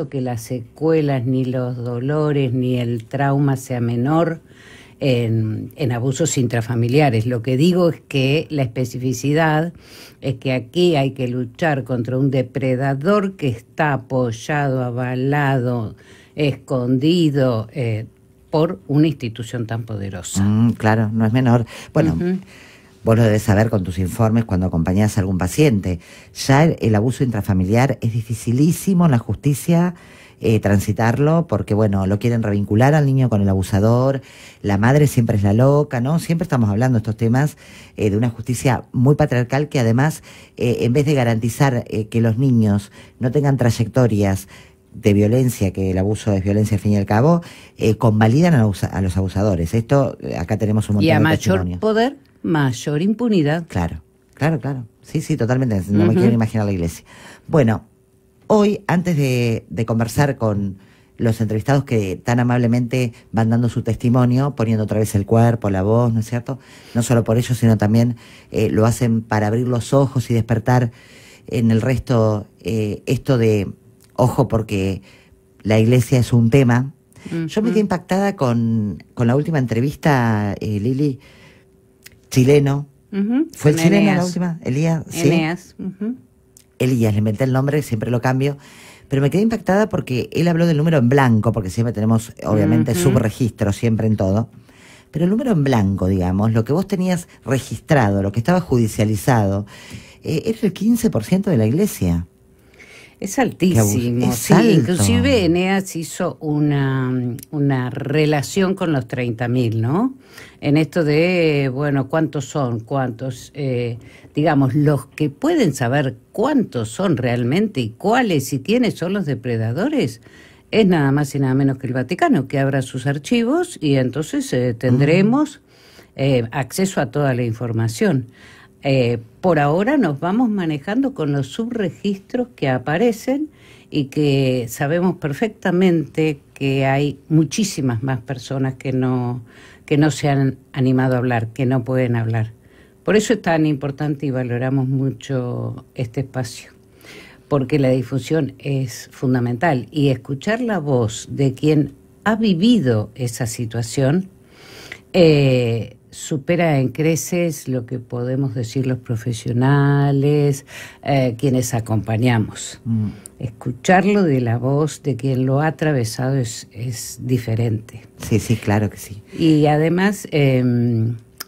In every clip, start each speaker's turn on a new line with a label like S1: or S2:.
S1: que las secuelas, ni los dolores, ni el trauma sea menor en abusos intrafamiliares. Lo que digo es que la especificidad es que aquí hay que luchar contra un depredador que está apoyado, avalado, escondido por una institución tan poderosa.
S2: Claro, no es menor. Bueno, vos lo debes saber con tus informes cuando acompañás a algún paciente. Ya el abuso intrafamiliar es dificilísimo en la justicia transitarlo, porque bueno, lo quieren revincular al niño con el abusador, la madre siempre es la loca, ¿no? Siempre estamos hablando de estos temas de una justicia muy patriarcal que además, en vez de garantizar que los niños no tengan trayectorias de violencia, que el abuso es violencia al fin y al cabo, convalidan a los abusadores. Esto, acá tenemos un montón de testimonios.
S1: Y a mayor poder, mayor impunidad.
S2: Claro. Sí, totalmente. No me quiero imaginar la iglesia. Bueno, hoy, antes de conversar con los entrevistados que tan amablemente van dando su testimonio, poniendo otra vez el cuerpo, la voz, ¿no es cierto? No solo por ellos, sino también lo hacen para abrir los ojos y despertar en el resto esto de, ojo, porque la iglesia es un tema. Yo me quedé impactada con la última entrevista, Lili, chileno. ¿Fue el chileno la última? Elías. ¿Sí?
S1: Eneas.
S2: Elías, le inventé el nombre, siempre lo cambio. Pero me quedé impactada porque él habló del número en blanco, porque siempre tenemos, obviamente, subregistro siempre en todo. Pero el número en blanco, digamos, lo que vos tenías registrado, lo que estaba judicializado, era el 15% de la iglesia.
S1: Es altísimo,
S2: es alto.
S1: Inclusive Eneas hizo una relación con los 30.000, ¿no? En esto de, bueno, ¿cuántos son? ¿Cuántos? Digamos, los que pueden saber cuántos son realmente y cuáles y quiénes son los depredadores, es nada más y nada menos que el Vaticano, que abra sus archivos y entonces tendremos acceso a toda la información. Por ahora nos vamos manejando con los subregistros que aparecen y que sabemos perfectamente que hay muchísimas más personas que no se han animado a hablar, que no pueden hablar. Por eso es tan importante y valoramos mucho este espacio, porque la difusión es fundamental y escuchar la voz de quien ha vivido esa situación supera en creces lo que podemos decir los profesionales, quienes acompañamos. Escucharlo de la voz de quien lo ha atravesado es diferente.
S2: Sí, claro que sí.
S1: Y además,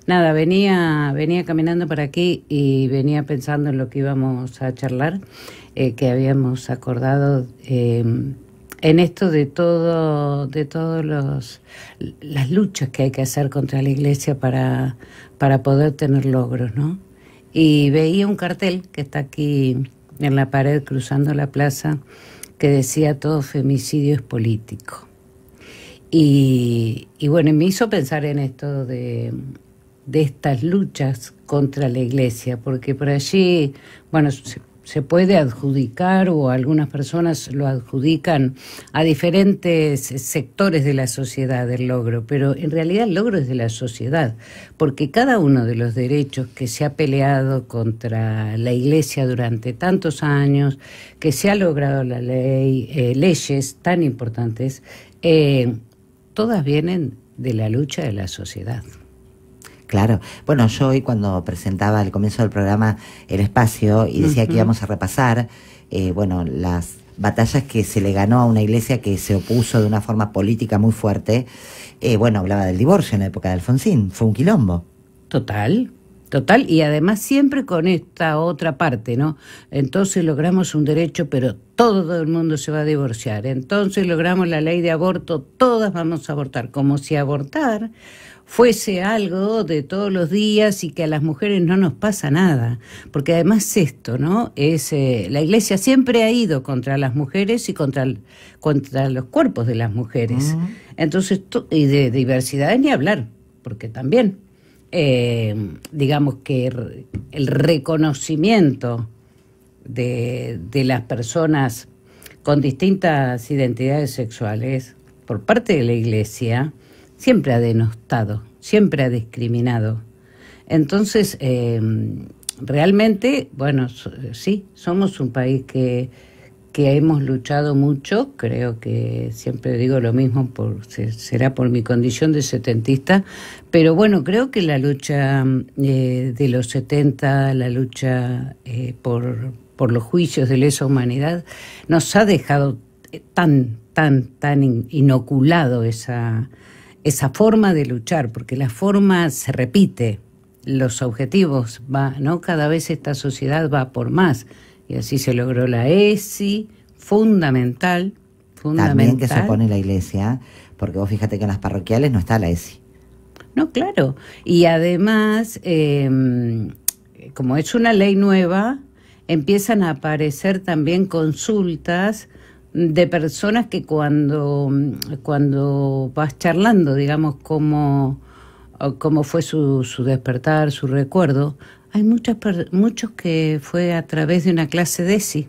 S1: nada, venía caminando por aquí y venía pensando en lo que íbamos a charlar, que habíamos acordado en esto de todas las luchas que hay que hacer contra la iglesia para poder tener logros, ¿no? Y veía un cartel que está aquí en la pared cruzando la plaza que decía: todo femicidio es político. Y bueno, me hizo pensar en esto de estas luchas contra la iglesia, porque por allí, bueno, se puede adjudicar, o algunas personas lo adjudican a diferentes sectores de la sociedad del logro, pero en realidad el logro es de la sociedad, porque cada uno de los derechos que se ha peleado contra la iglesia durante tantos años, que se ha logrado la ley, leyes tan importantes, todas vienen de la lucha de la sociedad.
S2: Claro. Bueno, yo hoy cuando presentaba al comienzo del programa el espacio y decía que íbamos a repasar, bueno, las batallas que se le ganó a una iglesia que se opuso de una forma política muy fuerte, bueno, hablaba del divorcio en la época de Alfonsín, fue un quilombo.
S1: Total, y además siempre con esta otra parte, ¿no? Entonces logramos un derecho, pero todo el mundo se va a divorciar. Entonces logramos la ley de aborto, todas vamos a abortar, como si abortar fuese algo de todos los días y que a las mujeres no nos pasa nada, porque además esto, ¿no? Es la iglesia siempre ha ido contra las mujeres y contra los cuerpos de las mujeres. Entonces, y de diversidad ni hablar, porque también digamos que el reconocimiento de las personas con distintas identidades sexuales por parte de la iglesia siempre ha denostado, siempre ha discriminado. Entonces, realmente, bueno, sí, somos un país que que hemos luchado mucho, creo que siempre digo lo mismo, será por mi condición de setentista, pero bueno, creo que la lucha de los 70, la lucha por los juicios de lesa humanidad, nos ha dejado tan inoculado esa forma de luchar, porque la forma se repite, los objetivos ¿no? Cada vez esta sociedad va por más. Y así se logró la ESI, fundamental.
S2: También que se opone la iglesia, porque vos fíjate que en las parroquiales no está la ESI.
S1: No, claro. Y además, como es una ley nueva, empiezan a aparecer también consultas de personas que cuando vas charlando, digamos, cómo fue su despertar, su recuerdo, hay muchos que fue a través de una clase de ESI.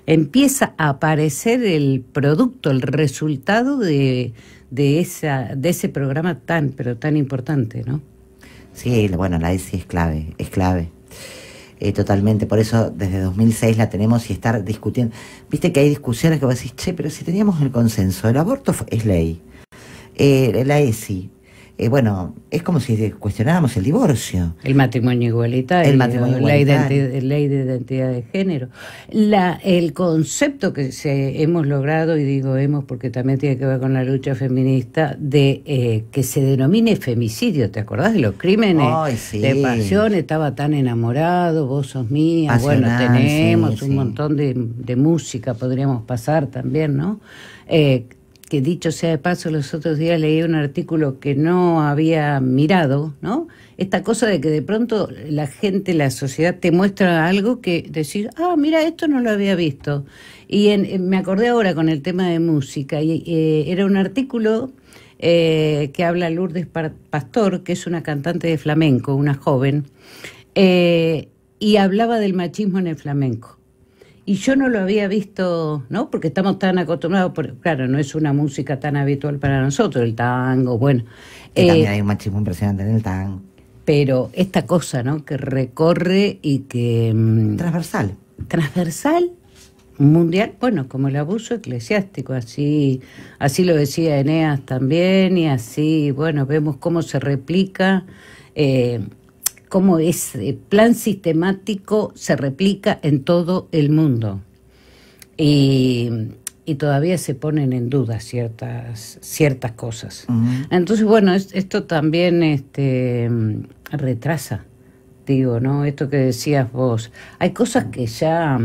S1: Empieza a aparecer el producto, el resultado de ese programa pero tan importante, ¿no?
S2: Sí, bueno, la ESI es clave. Totalmente, por eso desde 2006 la tenemos y estar discutiendo. Viste que hay discusiones que vos decís, pero si teníamos el consenso, el aborto es ley, la ESI. Bueno, es como si cuestionáramos el divorcio.
S1: El matrimonio igualitario, ley de identidad de género. El concepto que hemos logrado, y digo hemos porque también tiene que ver con la lucha feminista, de que se denomine femicidio. ¿Te acordás de los crímenes de pasión? Estaba tan enamorado, vos sos mía. Pasional, bueno, tenemos un montón de música, podríamos pasar también, ¿no? Que dicho sea de paso, los otros días leí un artículo que no había mirado, ¿no? Esta cosa de que de pronto la gente, la sociedad te muestra algo que decís, mira, esto no lo había visto. Y me acordé ahora con el tema de música, y era un artículo que habla Lourdes Pastor, que es una cantante de flamenco, una joven, y hablaba del machismo en el flamenco. Y yo no lo había visto, ¿no? Porque estamos tan acostumbrados, claro, no es una música tan habitual para nosotros, el tango, bueno.
S2: Y también hay un machismo impresionante en el tango.
S1: Pero esta cosa, ¿no? Que recorre y que... Transversal, mundial, bueno, como el abuso eclesiástico, así lo decía Eneas también, y así, bueno, vemos cómo se replica... cómo ese plan sistemático se replica en todo el mundo. Y todavía se ponen en duda ciertas cosas. Uh-huh. Entonces, bueno, esto también retrasa, digo, ¿no? Esto que decías vos. Hay cosas que ya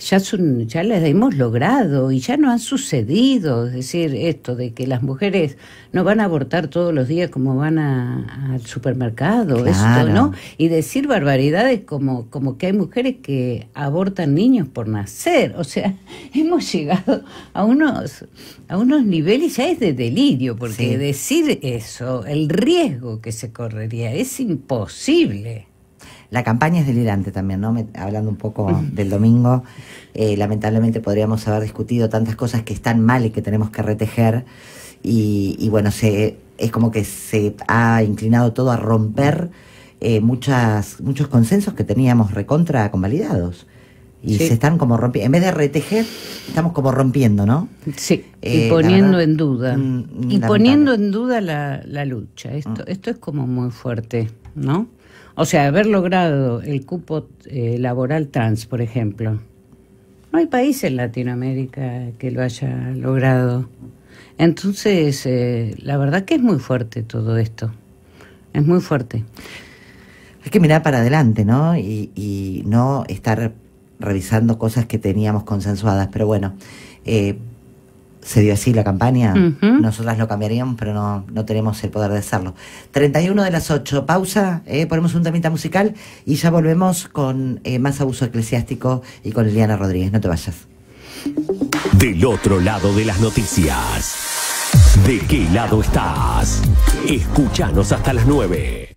S1: las hemos logrado y ya no han sucedido. Es decir, esto de que las mujeres no van a abortar todos los días como van al supermercado, claro. Esto, ¿no? Y decir barbaridades como que hay mujeres que abortan niños por nacer. O sea, hemos llegado a unos niveles, ya es de delirio, porque decir eso, el riesgo que se correría, es imposible.
S2: La campaña es delirante también, ¿no? Hablando un poco del domingo, lamentablemente podríamos haber discutido tantas cosas que están mal y que tenemos que retejer, y bueno, es como que se ha inclinado todo a romper muchos consensos que teníamos recontra convalidados. Y se están como rompiendo, en vez de retejer, estamos como rompiendo, ¿no?
S1: Sí, y poniendo en duda. Y poniendo en duda la lucha. Esto es como muy fuerte, ¿no? O sea, haber logrado el cupo laboral trans, por ejemplo. No hay país en Latinoamérica que lo haya logrado. Entonces, la verdad que es muy fuerte todo esto. Es muy fuerte.
S2: Hay que mirar para adelante, ¿no? Y no estar revisando cosas que teníamos consensuadas. Pero bueno, se dio así la campaña. Uh-huh. Nosotras lo cambiaríamos, pero no tenemos el poder de hacerlo. 7:31, pausa, ponemos un temita musical y ya volvemos con más abuso eclesiástico y con Liliana Rodríguez. No te vayas.
S3: Del otro lado de las noticias, ¿de qué lado estás? Escúchanos hasta las 9.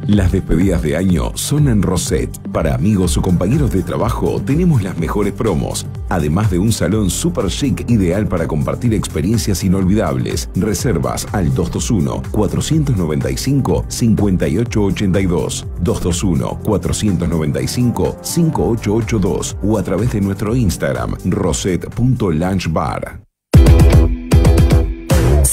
S4: Las despedidas de año son en Roset. Para amigos o compañeros de trabajo tenemos las mejores promos, además de un salón super chic ideal para compartir experiencias inolvidables. Reservas al 221-495-5882, 221-495-5882 o a través de nuestro Instagram roset.lunchbar.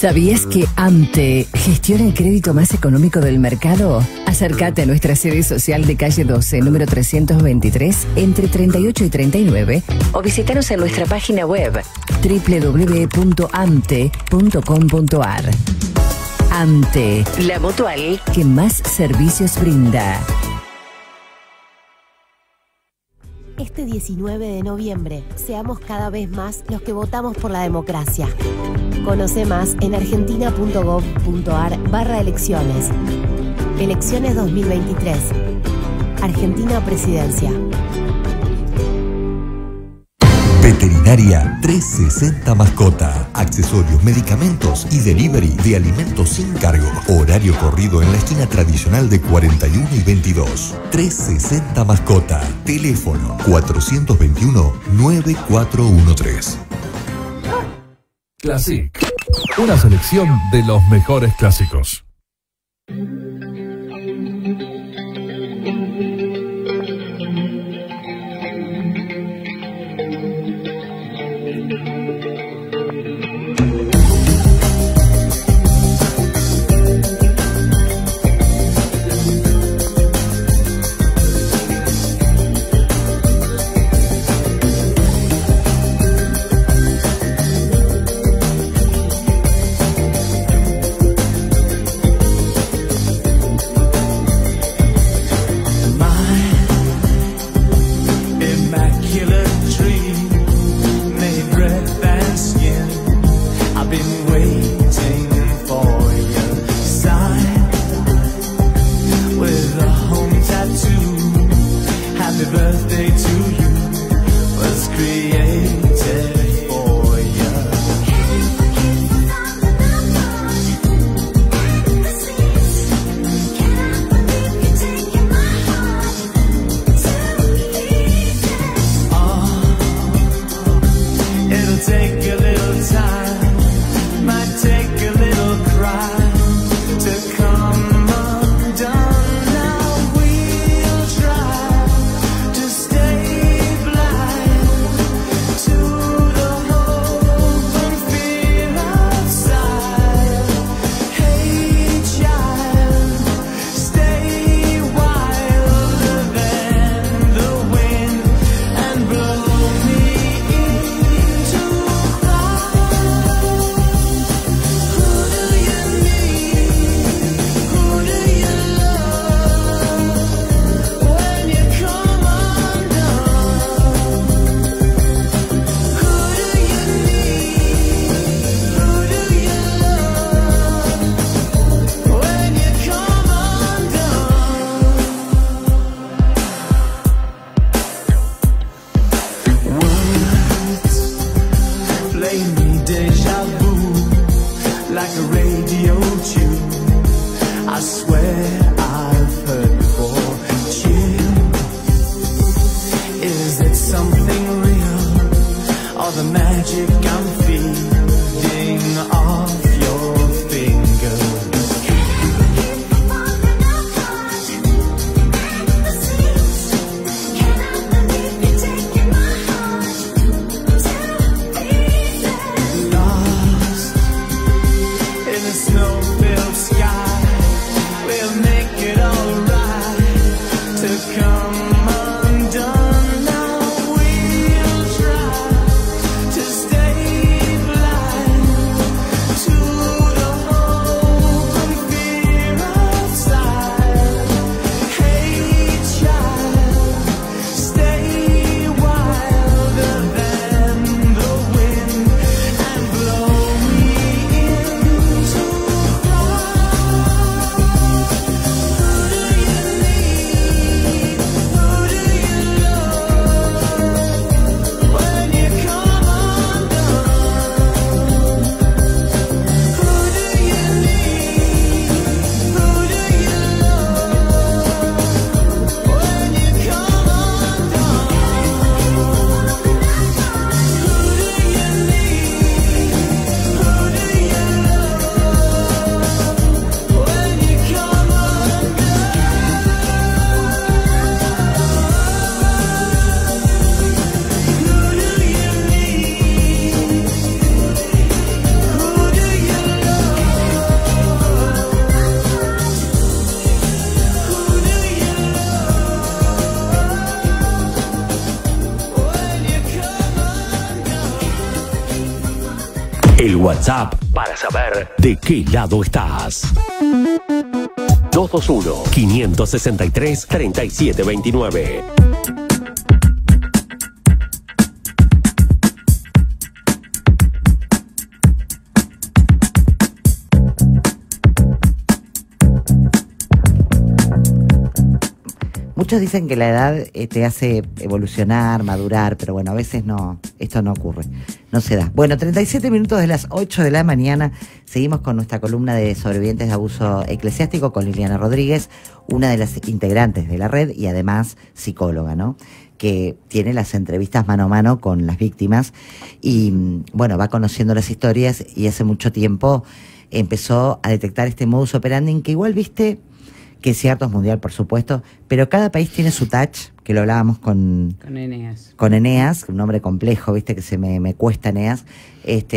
S5: ¿Sabías que AMTE gestiona el crédito más económico del mercado? Acércate a nuestra sede social de calle 12, número 323, entre 38 y 39, o visítanos en nuestra página web www.amte.com.ar. AMTE, la mutual que más servicios brinda.
S6: Este 19 de noviembre, seamos cada vez más los que votamos por la democracia. Conoce más en argentina.gov.ar/elecciones. Elecciones 2023. Argentina Presidencia.
S7: Veterinaria 360 Mascota. Accesorios, medicamentos y delivery de alimentos sin cargo. Horario corrido en la esquina tradicional de 41 y 22. 360 Mascota. Teléfono 421-9413.
S8: Classic. Una selección de los mejores clásicos.
S9: Come undone now, we'll try to stay
S3: El WhatsApp para saber de qué lado estás. 221-563-3729.
S2: Muchos dicen que la edad te hace evolucionar, madurar, pero bueno, a veces no, esto no ocurre, no se da. Bueno, 37 minutos de las 8 de la mañana, seguimos con nuestra columna de sobrevivientes de abuso eclesiástico con Liliana Rodríguez, una de las integrantes de la red y además psicóloga, ¿no? Que tiene las entrevistas mano a mano con las víctimas y, bueno, va conociendo las historias y hace mucho tiempo empezó a detectar este modus operandi que igual, viste, que es cierto, es mundial, por supuesto, pero cada país tiene su touch, que lo hablábamos con
S1: Eneas.
S2: Con Eneas, un nombre complejo, viste, que se me cuesta Eneas,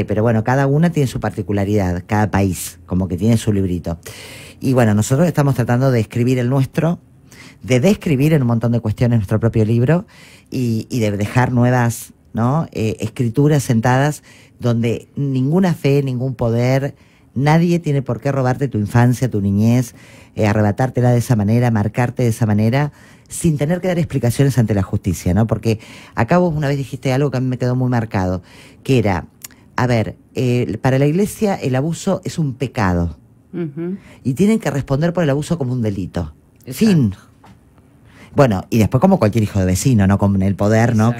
S2: pero bueno, cada una tiene su particularidad, cada país, como que tiene su librito. Y bueno, nosotros estamos tratando de escribir el nuestro, de describir en un montón de cuestiones nuestro propio libro y de dejar nuevas, ¿no? Escrituras sentadas donde ninguna fe, ningún poder, nadie tiene por qué robarte tu infancia, tu niñez, arrebatártela de esa manera, marcarte de esa manera, sin tener que dar explicaciones ante la justicia, ¿no? Porque acá vos una vez dijiste algo que a mí me quedó muy marcado, que era, a ver, para la Iglesia el abuso es un pecado. Uh-huh. Y tienen que responder por el abuso como un delito. Exacto. Fin. Bueno, y después como cualquier hijo de vecino, ¿no? Con el poder, ¿no?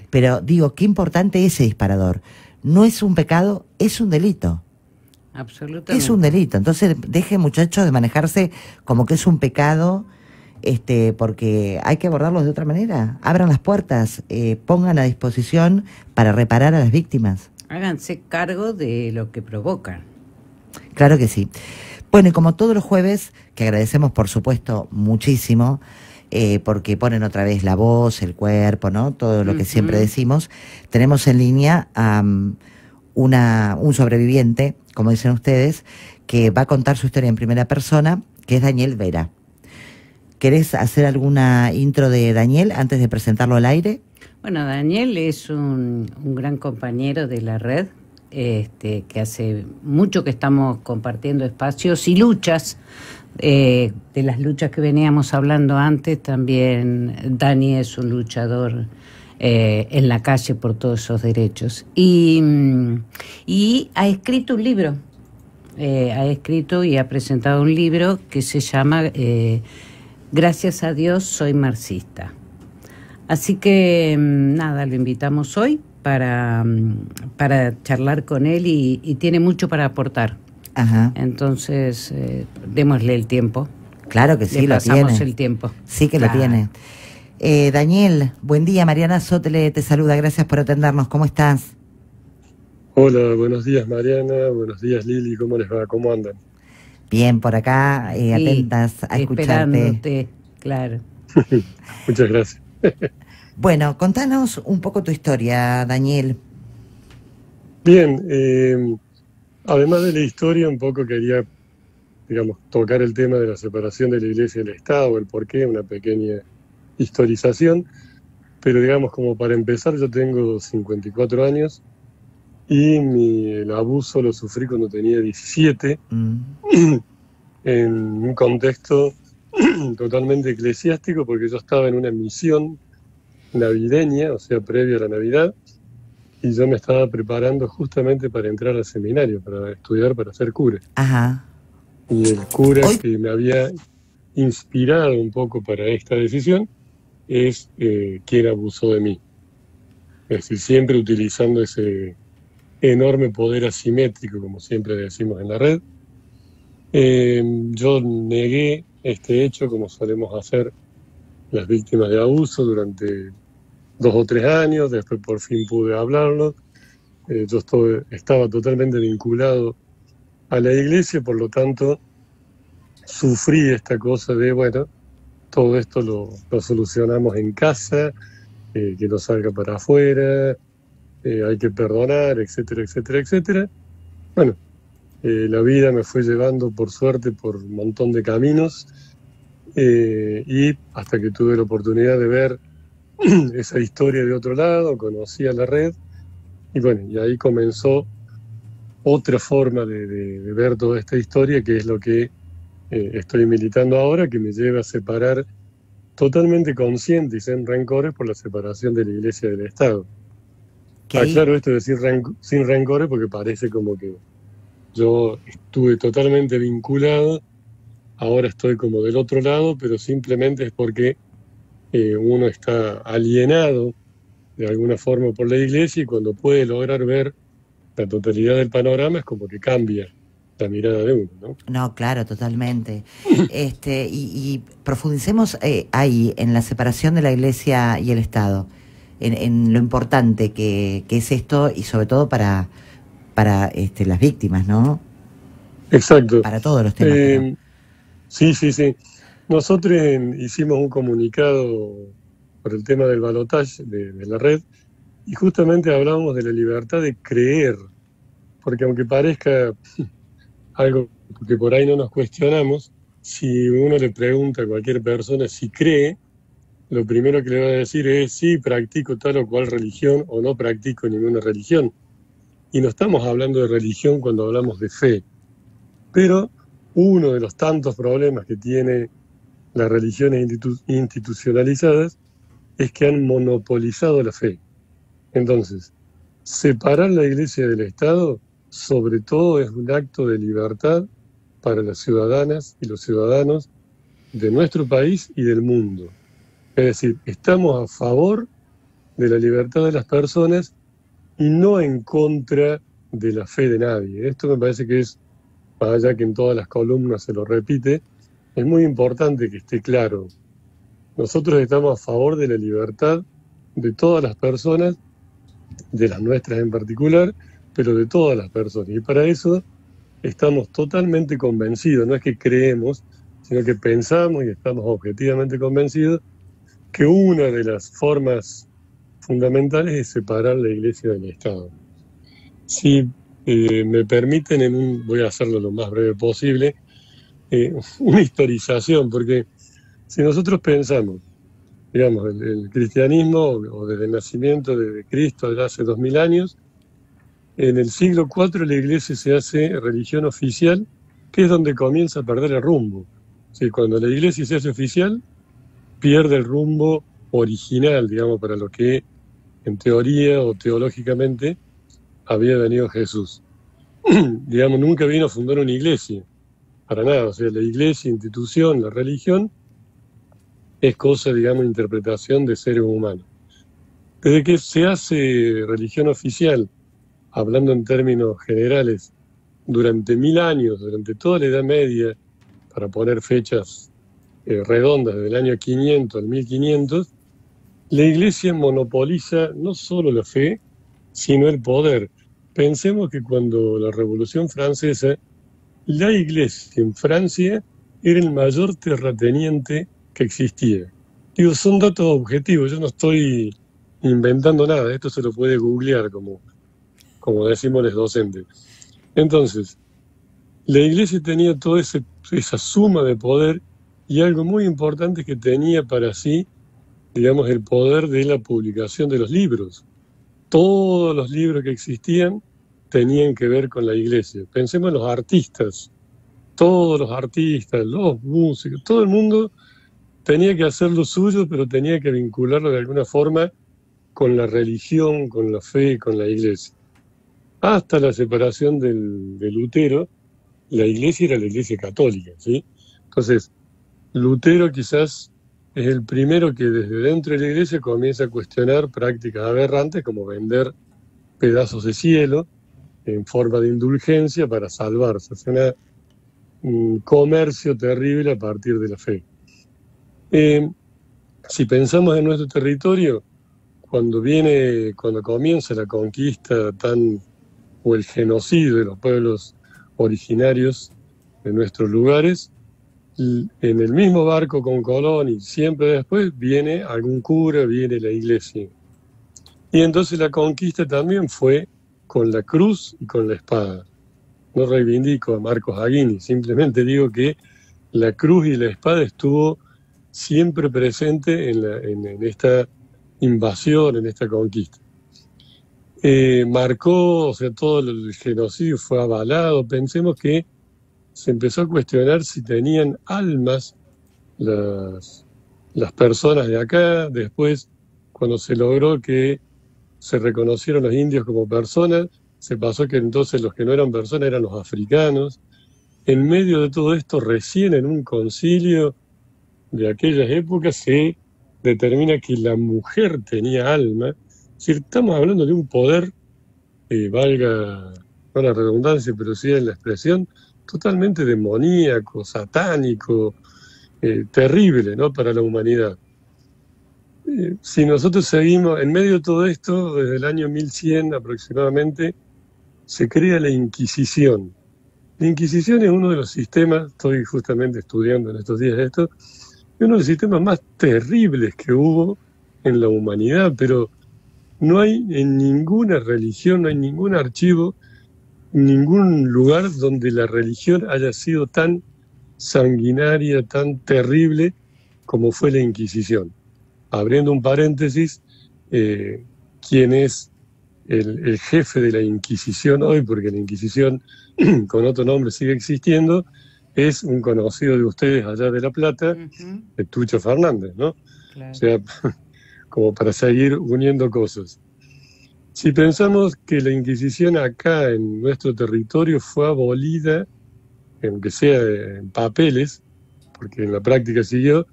S2: Pero digo, qué importante ese disparador. No es un pecado, es un delito.
S1: Absolutamente.
S2: Es un delito. Entonces, deje, muchachos, de manejarse como que es un pecado, porque hay que abordarlos de otra manera. Abran las puertas, pongan a disposición para reparar a las víctimas.
S1: Háganse cargo de lo que provocan.
S2: Claro que sí. Bueno, y como todos los jueves, que agradecemos, por supuesto, muchísimo, porque ponen otra vez la voz, el cuerpo, ¿no? Todo lo que siempre decimos. Tenemos en línea a un sobreviviente, como dicen ustedes, que va a contar su historia en primera persona, que es Daniel Vera. ¿Querés hacer alguna intro de Daniel antes de presentarlo al aire?
S1: Bueno, Daniel es un gran compañero de la red, que hace mucho que estamos compartiendo espacios y luchas, de las luchas que veníamos hablando antes. También Dani es un luchador en la calle por todos esos derechos. Y ha escrito un libro, ha escrito y ha presentado un libro que se llama Gracias a Dios soy marxista. Así que nada, lo invitamos hoy para charlar con él y tiene mucho para aportar. Ajá. Entonces, démosle el tiempo.
S2: Claro que sí, lo tiene.
S1: Pasamos el tiempo.
S2: Sí que lo tiene. Daniel, buen día. Mariana Sotele te saluda. Gracias por atendernos. ¿Cómo estás?
S9: Hola, buenos días, Mariana. Buenos días, Lili. ¿Cómo les va? ¿Cómo andan?
S2: Bien, por acá, atentas a escucharte.
S1: Esperándote, claro.
S9: Muchas gracias.
S2: Bueno, contanos un poco tu historia, Daniel.
S9: Bien, además de la historia, un poco quería, digamos, tocar el tema de la separación de la Iglesia y el Estado, el porqué, una pequeña historización, pero digamos, como para empezar, yo tengo 54 años y el abuso lo sufrí cuando tenía 17, en un contexto totalmente eclesiástico, porque yo estaba en una misión navideña, o sea, previo a la Navidad, y yo me estaba preparando justamente para entrar al seminario, para estudiar, para ser cura.
S2: Ajá.
S9: Y el cura que me había inspirado un poco para esta decisión es quien abusó de mí. Es decir, siempre utilizando ese enorme poder asimétrico, como siempre decimos en la red. Yo negué este hecho, como solemos hacer las víctimas de abuso, durante 2 o 3 años. Después por fin pude hablarlo. Yo estaba totalmente vinculado a la Iglesia, por lo tanto sufrí esta cosa de, bueno, todo esto lo solucionamos en casa, que no salga para afuera, hay que perdonar, etcétera, etcétera, etcétera. Bueno, la vida me fue llevando, por suerte, por un montón de caminos, y hasta que tuve la oportunidad de ver esa historia de otro lado, conocí a la red, y bueno, y ahí comenzó otra forma de ver toda esta historia, que es lo que estoy militando ahora, que me lleva a separar totalmente consciente y sin rencores por la separación de la Iglesia del Estado. Aclaro esto de decir sin rencores porque parece como que yo estuve totalmente vinculado, ahora estoy como del otro lado, pero simplemente es porque uno está alienado de alguna forma por la Iglesia, y cuando puede lograr ver la totalidad del panorama es como que cambia la mirada de uno, ¿no?
S2: No, claro, totalmente. Y profundicemos ahí, en la separación de la Iglesia y el Estado, en lo importante que es esto, y sobre todo para las víctimas, ¿no?
S9: Exacto.
S2: Para todos los temas. ¿No?
S9: Sí. Nosotros hicimos un comunicado por el tema del balotaje de la red, y justamente hablábamos de la libertad de creer, porque aunque parezca algo que por ahí no nos cuestionamos, si uno le pregunta a cualquier persona si cree, lo primero que le va a decir es sí, practico tal o cual religión, o no practico ninguna religión. Y no estamos hablando de religión cuando hablamos de fe. Pero uno de los tantos problemas que tiene las religiones institucionalizadas es que han monopolizado la fe. Entonces, separar la Iglesia del Estado, sobre todo, es un acto de libertad para las ciudadanas y los ciudadanos de nuestro país y del mundo. Es decir, estamos a favor de la libertad de las personas y no en contra de la fe de nadie. Esto me parece que es, más allá que en todas las columnas se lo repite, es muy importante que esté claro. Nosotros estamos a favor de la libertad de todas las personas, de las nuestras en particular, pero de todas las personas. Y para eso estamos totalmente convencidos, no es que creemos, sino que pensamos y estamos objetivamente convencidos que una de las formas fundamentales es separar la Iglesia del Estado. Si me permiten, voy a hacerlo lo más breve posible, una historización, porque si nosotros pensamos, digamos, el cristianismo, o desde el nacimiento de Cristo, de hace 2000 años, en el siglo IV la Iglesia se hace religión oficial, que es donde comienza a perder el rumbo. ¿Sí? Cuando la Iglesia se hace oficial, pierde el rumbo original, digamos, para lo que en teoría o teológicamente había venido Jesús. Digamos, nunca vino a fundar una iglesia, para nada. O sea, la iglesia, institución, la religión, es cosa, digamos, interpretación de seres humanos. Desde que se hace religión oficial, hablando en términos generales, durante 1000 años, durante toda la Edad Media, para poner fechas redondas, desde el año 500 al 1500, la Iglesia monopoliza no solo la fe, sino el poder. Pensemos que cuando la Revolución Francesa, la Iglesia en Francia era el mayor terrateniente que existía. Digo, son datos objetivos, yo no estoy inventando nada, esto se lo puede googlear, como decimos los docentes. Entonces, la Iglesia tenía toda esa suma de poder, y algo muy importante que tenía para sí, digamos, el poder de la publicación de los libros. Todos los libros que existían tenían que ver con la Iglesia. Pensemos en los artistas, todos los artistas, los músicos, todo el mundo tenía que hacer lo suyo, pero tenía que vincularlo de alguna forma con la religión, con la fe, con la Iglesia. Hasta la separación de Lutero, la Iglesia era la Iglesia católica, ¿sí? Entonces, Lutero quizás es el primero que desde dentro de la Iglesia comienza a cuestionar prácticas aberrantes como vender pedazos de cielo en forma de indulgencia para salvarse. Es un comercio terrible a partir de la fe. Si pensamos en nuestro territorio, cuando comienza la conquista o el genocidio de los pueblos originarios de nuestros lugares, en el mismo barco con Colón y siempre después viene algún cura, viene la Iglesia. Y entonces la conquista también fue con la cruz y con la espada. No reivindico a Marcos Aguini, simplemente digo que la cruz y la espada estuvo siempre presente en esta invasión, en esta conquista. marcó, o sea, todo el genocidio fue avalado. Pensemos que se empezó a cuestionar si tenían almas las personas de acá. Después, cuando se logró que se reconocieron los indios como personas, se pasó que entonces los que no eran personas eran los africanos. En medio de todo esto, recién en un concilio de aquellas épocas se determina que la mujer tenía alma. Es decir, estamos hablando de un poder, valga no la redundancia, pero sí en la expresión, totalmente demoníaco, satánico, terrible, ¿no?, para la humanidad. Si nosotros seguimos, en medio de todo esto, desde el año 1100 aproximadamente, se crea la Inquisición. La Inquisición es uno de los sistemas, estoy justamente estudiando en estos días esto, es uno de los sistemas más terribles que hubo en la humanidad, pero no hay en ninguna religión, no hay ningún archivo, ningún lugar donde la religión haya sido tan sanguinaria, tan terrible como fue la Inquisición. Abriendo un paréntesis, ¿quién es el jefe de la Inquisición hoy? Porque la Inquisición, con otro nombre, sigue existiendo. Es un conocido de ustedes allá de La Plata, Tucho Fernández, ¿no? Claro. O sea, como para seguir uniendo cosas. Si pensamos que la Inquisición acá en nuestro territorio fue abolida, aunque sea en papeles, porque en la práctica siguió,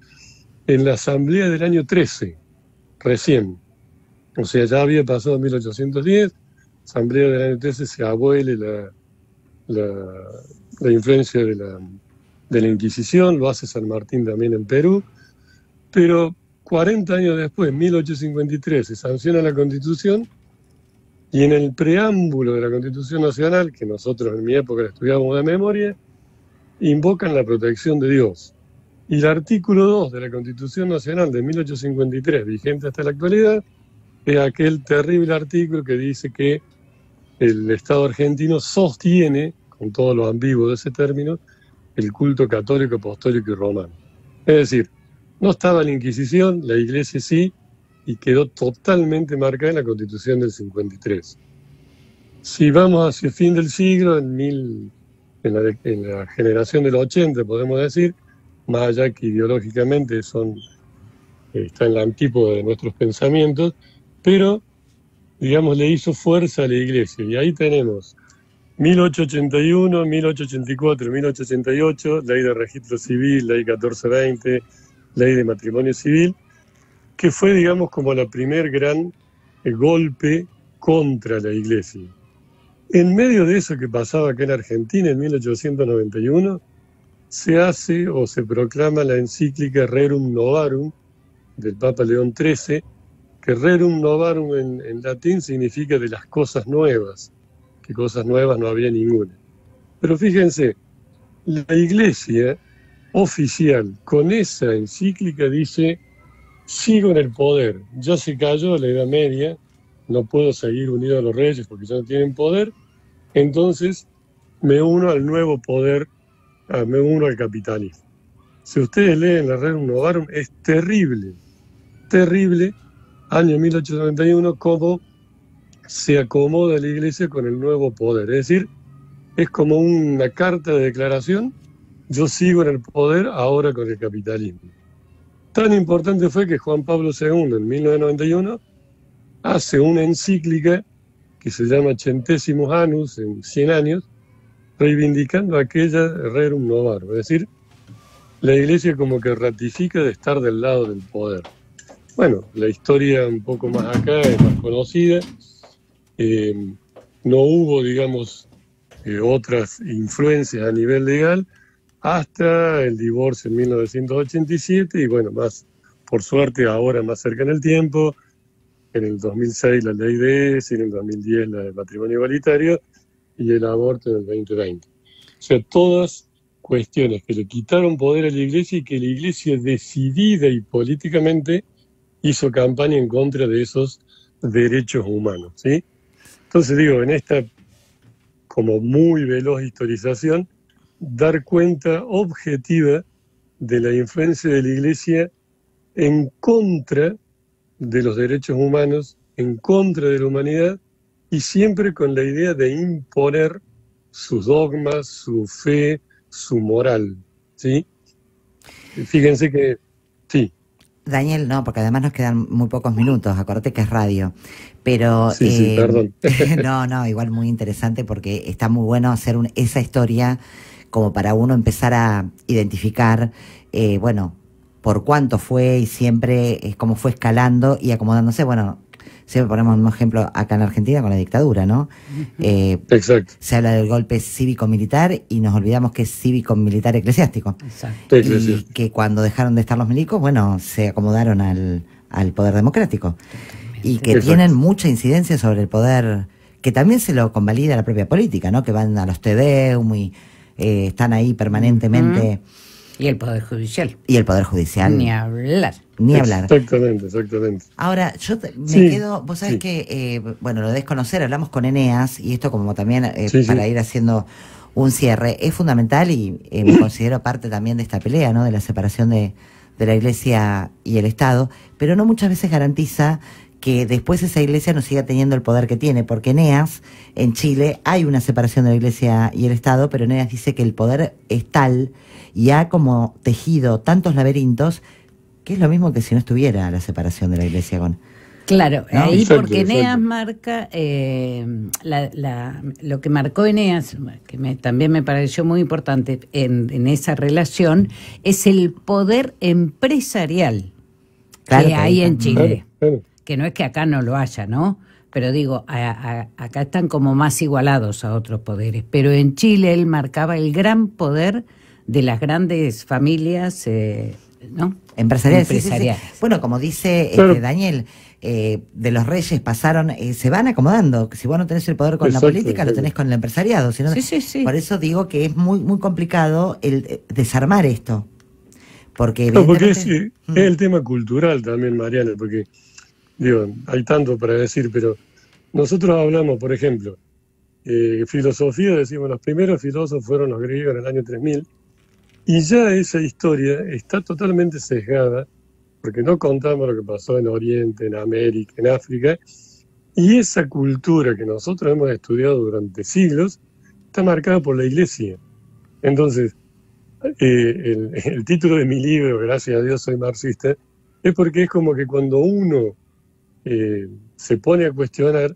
S9: en la Asamblea del año 13, recién. O sea, ya había pasado 1810, Asamblea del año 13 se abole la influencia de la Inquisición, lo hace San Martín también en Perú, pero 40 años después, 1853, se sanciona la Constitución, y en el preámbulo de la Constitución Nacional, que nosotros en mi época la estudiábamos de memoria, invocan la protección de Dios. Y el artículo 2 de la Constitución Nacional de 1853, vigente hasta la actualidad, es aquel terrible artículo que dice que el Estado argentino sostiene, con todo lo ambiguo de ese término, el culto católico, apostólico y romano. Es decir, no estaba la Inquisición, la Iglesia sí, y quedó totalmente marcada en la Constitución del 53. Si vamos hacia el fin del siglo, en la generación del 80, podemos decir, más allá que ideológicamente está en la antípoda de nuestros pensamientos, pero, digamos, le hizo fuerza a la Iglesia. Y ahí tenemos 1881, 1884, 1888, Ley de Registro Civil, Ley 1420, Ley de Matrimonio Civil, que fue, digamos, como la primer gran golpe contra la Iglesia. En medio de eso que pasaba acá en Argentina, en 1891, se hace o se proclama la encíclica Rerum Novarum del Papa León XIII, que Rerum Novarum en latín significa de las cosas nuevas, que cosas nuevas no había ninguna. Pero fíjense, la Iglesia oficial con esa encíclica dice: sigo en el poder, ya se cayó la Edad Media, no puedo seguir unido a los reyes porque ya no tienen poder, entonces me uno al nuevo poder, me uno al capitalismo. Si ustedes leen la Rerum Novarum, es terrible, terrible, año 1891, cómo se acomoda la Iglesia con el nuevo poder. Es decir, es como una carta de declaración: yo sigo en el poder ahora con el capitalismo. Tan importante fue que Juan Pablo II, en 1991, hace una encíclica que se llama Centésimos Annus, en 100 años, reivindicando aquella Rerum Novarum. Es decir, la Iglesia como que ratifica de estar del lado del poder. Bueno, la historia un poco más acá es más conocida. No hubo, digamos, otras influencias a nivel legal hasta el divorcio en 1987 y bueno, más por suerte ahora más cerca en el tiempo, en el 2006 la ley de ESI, en el 2010 la del matrimonio igualitario y el aborto en el 2020. O sea, todas cuestiones que le quitaron poder a la Iglesia y que la Iglesia decidida y políticamente hizo campaña en contra de esos derechos humanos, ¿sí? Entonces digo, en esta como muy veloz historización, dar cuenta objetiva de la influencia de la Iglesia en contra de los derechos humanos, en contra de la humanidad y siempre con la idea de imponer sus dogmas, su fe, su moral, ¿sí? Fíjense que, sí.
S2: Daniel, no, porque además nos quedan muy pocos minutos, acuérdate que es radio, pero...
S9: Sí, perdón.
S2: No, igual muy interesante porque está muy bueno hacer esa historia como para uno empezar a identificar, bueno, por cuánto fue y siempre cómo fue escalando y acomodándose, bueno... Siempre ponemos un ejemplo acá en Argentina con la dictadura, ¿no?
S9: Exacto.
S2: Se habla del golpe cívico-militar y nos olvidamos que es cívico-militar eclesiástico.
S1: Exacto.
S2: Y que cuando dejaron de estar los milicos, bueno, se acomodaron al poder democrático. Y que tienen mucha incidencia sobre el poder, que también se lo convalida la propia política, ¿no? Que van a los Te Deum y están ahí permanentemente.
S1: Y el Poder Judicial.
S2: Y el Poder Judicial.
S1: Ni hablar.
S2: Ni hablar.
S9: Exactamente.
S2: Ahora, yo me quedo, vos sabés que, bueno, lo debes conocer, hablamos con Eneas, y esto como también para ir haciendo un cierre, es fundamental y me considero parte también de esta pelea, ¿no? De la separación de la Iglesia y el Estado, pero no muchas veces garantiza que después esa Iglesia no siga teniendo el poder que tiene, porque Eneas, en Chile, hay una separación de la Iglesia y el Estado, pero Eneas dice que el poder es tal y ha como tejido tantos laberintos que es lo mismo que si no estuviera la separación de la Iglesia con...
S1: Claro,
S2: ¿no?
S1: ahí
S9: Exacto,
S1: porque Eneas
S9: exacto.
S1: marca, lo que marcó Eneas, que también me pareció muy importante en esa relación, es el poder empresarial que hay en Chile.
S9: Claro.
S1: Que no es que acá no lo haya, ¿no? Pero digo, acá están como más igualados a otros poderes. Pero en Chile él marcaba el gran poder de las grandes familias, ¿no?
S2: Empresariales. Sí. Bueno, como dice Daniel, de los reyes pasaron, se van acomodando. Si vos no tenés el poder con la política, lo tenés con el empresariado. Si no,
S1: Sí.
S2: Por eso digo que es muy, muy complicado el desarmar esto. Porque,
S9: porque es el tema cultural también, Mariana, porque digo, hay tanto para decir, pero nosotros hablamos, por ejemplo, filosofía, decimos, los primeros filósofos fueron los griegos en el año 3000, y ya esa historia está totalmente sesgada, porque no contamos lo que pasó en Oriente, en América, en África, y esa cultura que nosotros hemos estudiado durante siglos está marcada por la Iglesia. Entonces, el título de mi libro, Gracias a Dios soy marxista, es porque es como que cuando uno se pone a cuestionar,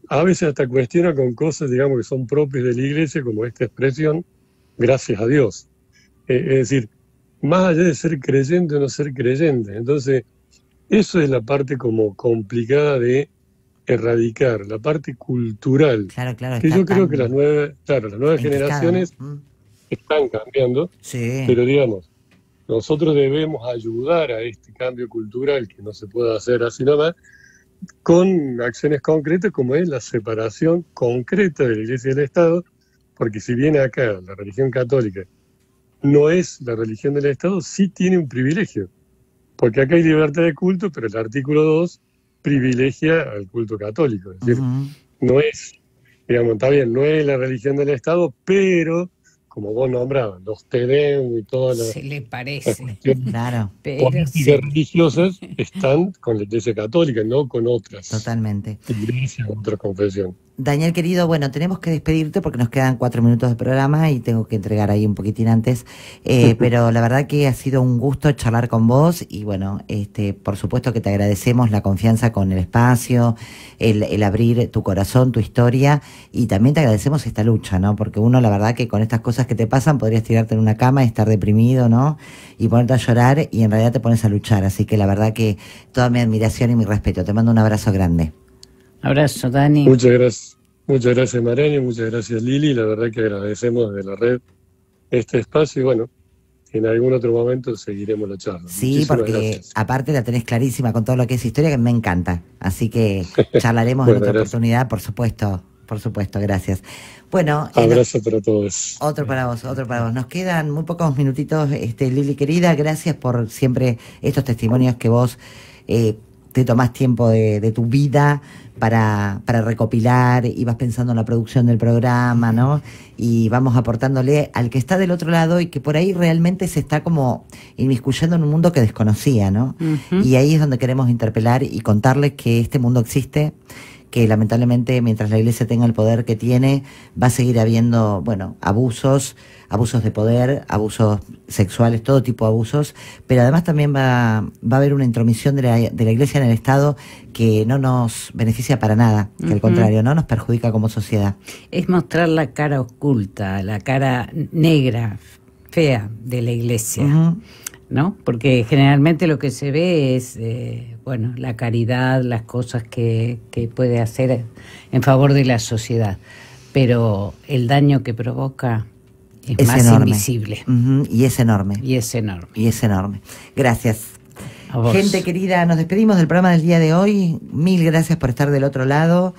S9: a veces hasta cuestiona con cosas, digamos, que son propias de la Iglesia, como esta expresión, gracias a Dios. Es decir, más allá de ser creyente o no ser creyente. Entonces, eso es la parte como complicada de erradicar, la parte cultural.
S2: Claro,
S9: que yo creo que las nuevas generaciones están cambiando, pero digamos, nosotros debemos ayudar a este cambio cultural que no se puede hacer así nomás, con acciones concretas como es la separación concreta de la Iglesia y del Estado, porque si bien acá la religión católica no es la religión del Estado, sí tiene un privilegio, porque acá hay libertad de culto, pero el artículo 2 privilegia al culto católico, es decir, no es, digamos, está bien, no es la religión del Estado, pero como vos nombrabas, los Te Deum y todas las...
S1: Se le parece.
S2: Claro.
S9: Políticas religiosas están con la Iglesia Católica, no con otras.
S2: Totalmente.
S9: Iglesias, otras confesiones.
S2: Daniel, querido, bueno, tenemos que despedirte porque nos quedan 4 minutos de programa y tengo que entregar ahí un poquitín antes, pero la verdad que ha sido un gusto charlar con vos y bueno, por supuesto que te agradecemos la confianza con el espacio, el abrir tu corazón, tu historia y también te agradecemos esta lucha, ¿no? Porque uno, la verdad que con estas cosas que te pasan podrías tirarte en una cama, estar deprimido, ¿no? Y ponerte a llorar y en realidad te pones a luchar, así que la verdad que toda mi admiración y mi respeto. Te mando un abrazo grande.
S1: Abrazo, Dani.
S9: Muchas gracias Mariana, muchas gracias Lili, la verdad que agradecemos de la red este espacio y bueno, en algún otro momento seguiremos la charla.
S2: Sí,
S9: muchísimas
S2: porque
S9: gracias.
S2: Aparte la tenés clarísima con todo lo que es historia que me encanta, así que charlaremos
S9: Bueno,
S2: en otra
S9: gracias.
S2: oportunidad, por supuesto, gracias. Bueno,
S9: Abrazo para todos.
S2: Otro para vos. Nos quedan muy pocos minutitos, Lili querida, gracias por siempre estos testimonios que vos te tomás tiempo de tu vida para recopilar y vas pensando en la producción del programa, ¿no? Y vamos aportándole al que está del otro lado y que por ahí realmente se está como inmiscuyendo en un mundo que desconocía, ¿no? Y ahí es donde queremos interpelar y contarles que este mundo existe, que lamentablemente mientras la Iglesia tenga el poder que tiene, va a seguir habiendo, bueno, abusos de poder, abusos sexuales, todo tipo de abusos, pero además también va a haber una intromisión de la Iglesia en el Estado que no nos beneficia para nada, que al contrario, no nos perjudica como sociedad.
S1: Es mostrar la cara oculta, la cara negra, fea de la Iglesia, ¿no? Porque generalmente lo que se ve es, bueno, la caridad, las cosas que puede hacer en favor de la sociedad, pero el daño que provoca es más
S2: enorme.
S1: Invisible.
S2: Y es enorme.
S1: Y es enorme.
S2: Y es enorme. Gracias.
S1: A vos.
S2: Gente querida, nos despedimos del programa del día de hoy. 1000 gracias por estar del otro lado.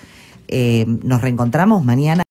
S2: Nos reencontramos mañana.